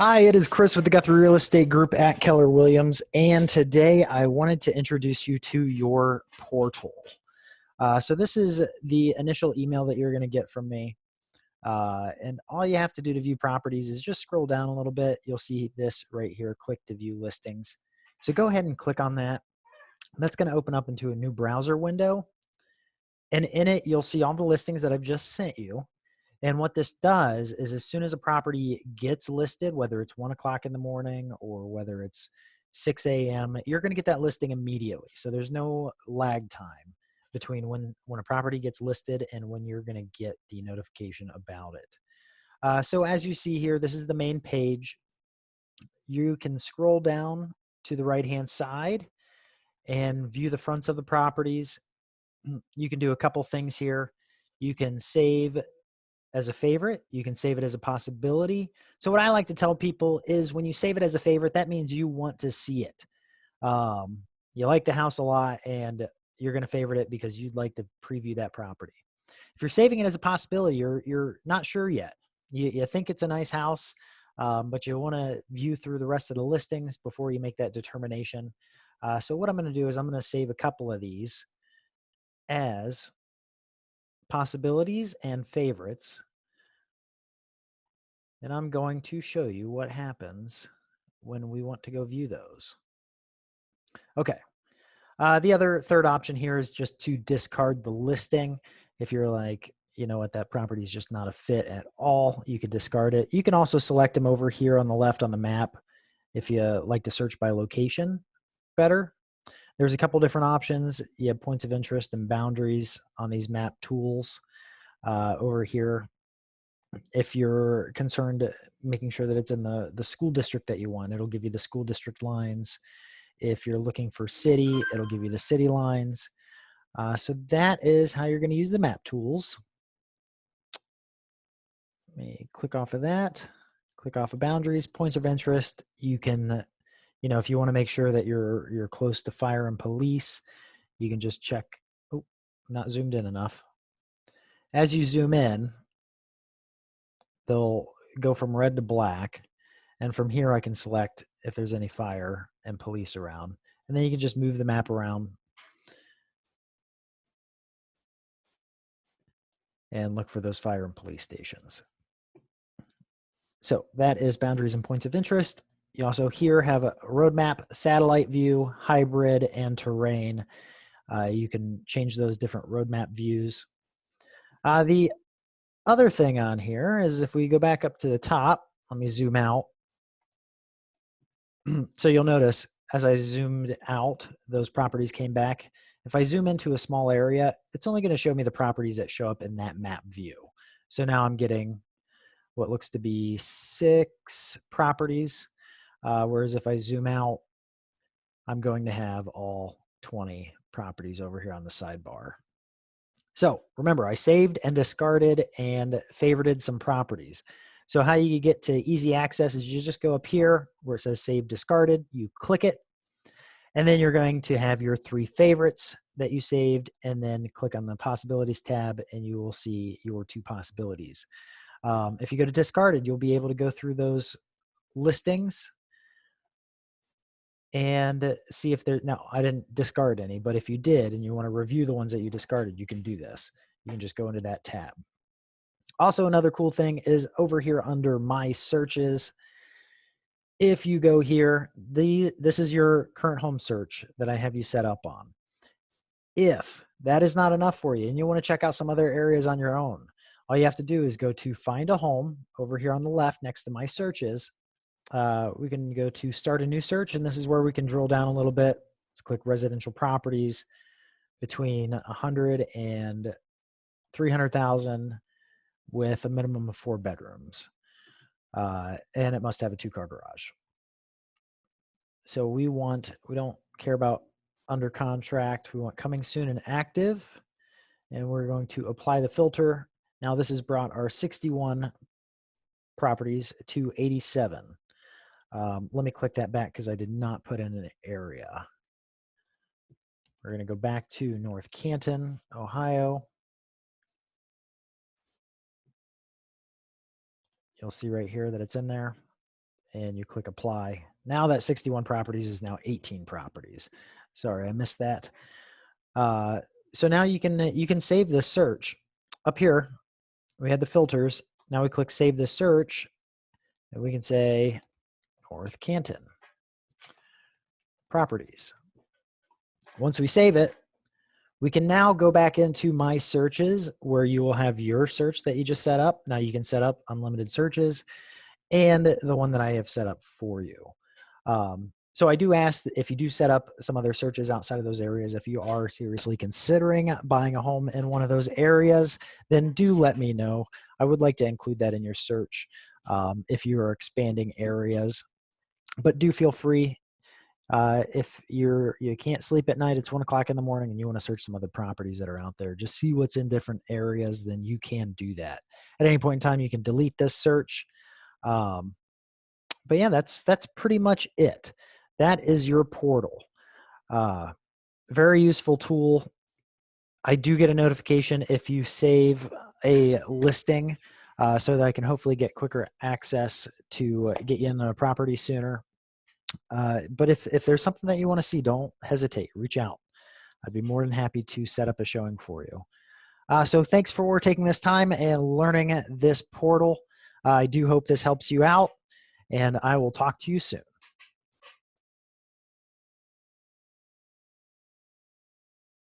Hi, it is Chris with the Guthrie Real Estate Group at Keller Williams, and today I wanted to introduce you to your portal. So this is the initial email that you're going to get from me, and all you have to do to view properties is just scroll down a little bit. You'll see this right here, click to view listings. So go ahead and click on that. That's going to open up into a new browser window, and in it you'll see all the listings that I've just sent you. And what this does is as soon as a property gets listed, whether it's 1 o'clock in the morning or whether it's 6 a.m., you're going to get that listing immediately. So there's no lag time between when a property gets listed and when you're going to get the notification about it. So as you see here, this is the main page. You can scroll down to the right-hand side and view the fronts of the properties. You can do a couple things here. You can save as a favorite. You can save it as a possibility. So what I like to tell people is when you save it as a favorite, that means you want to see it. You like the house a lot and you're going to favorite it because you'd like to preview that property. If you're saving it as a possibility, you're not sure yet. You think it's a nice house, but you want to view through the rest of the listings before you make that determination. So what I'm going to do is I'm going to save a couple of these as possibilities and favorites. And I'm going to show you what happens when we want to go view those. Okay. The third option here is just to discard the listing. If you're like, you know what, that property is just not a fit at all, you could discard it. You can also select them over here on the left on the map if you like to search by location better. There's a couple different options. You have points of interest and boundaries on these map tools over here. If you're concerned making sure that it's in the school district that you want, it'll give you the school district lines. If you're looking for city, it'll give you the city lines. So that is how you're going to use the map tools. Let me click off of that, click off of boundaries, points of interest. You can, if you want to make sure that you're close to fire and police, you can just check. Oh, not zoomed in enough. As you zoom in, they'll go from red to black. And from here, I can select if there's any fire and police around. And then you can just move the map around and look for those fire and police stations. So that is boundaries and points of interest. You also here have a roadmap, satellite view, hybrid, and terrain. You can change those different roadmap views. The other thing on here is if we go back up to the top, let me zoom out. So you'll notice as I zoomed out, those properties came back. If I zoom into a small area, it's only going to show me the properties that show up in that map view. So now I'm getting what looks to be 6 properties, whereas if I zoom out, I'm going to have all 20 properties over here on the sidebar. So remember, I saved and discarded and favorited some properties. So how you get to easy access is you just go up here where it says save discarded, you click it, and then you're going to have your 3 favorites that you saved, and then click on the possibilities tab and you will see your 2 possibilities. If you go to discarded, you'll be able to go through those listings and see if they're, now I didn't discard any, but if you did and you want to review the ones that you discarded, you can do this. You can just go into that tab. Also, another cool thing is over here under my searches. If you go here, this is your current home search that I have you set up on. If that is not enough for you and you want to check out some other areas on your own, all you have to do is go to find a home over here on the left next to my searches. We can go to start a new search, and this is where we can drill down a little bit. Let's click residential properties between 100 and 300,000 with a minimum of 4 bedrooms. And it must have a 2-car garage. So we don't care about under contract. We want coming soon and active. And we're going to apply the filter. Now this has brought our 61 properties to 87. Let me click that back because I did not put in an area. We're going to go back to North Canton, Ohio. You'll see right here that it's in there. and you click apply. Now that 61 properties is now 18 properties. Sorry, I missed that. So now you can save this search. Up here, we had the filters. Now we click save this search, and we can say North Canton properties. Once we save it, we can now go back into my searches where you will have your search that you just set up. Now you can set up unlimited searches and the one that I have set up for you. So I do ask that if you do set up some other searches outside of those areas, if you are seriously considering buying a home in one of those areas, then do let me know. I would like to include that in your search if you are expanding areas. But do feel free. If you can't sleep at night, it's 1 o'clock in the morning and you want to search some other properties that are out there, just see what's in different areas, then you can do that. At any point in time, you can delete this search. But yeah, that's pretty much it. That is your portal. Very useful tool. I do get a notification if you save a listing so that I can hopefully get quicker access to get you in a property sooner. But if there's something that you want to see, don't hesitate. Reach out. I'd be more than happy to set up a showing for you. So thanks for taking this time and learning this portal. I do hope this helps you out, and I will talk to you soon.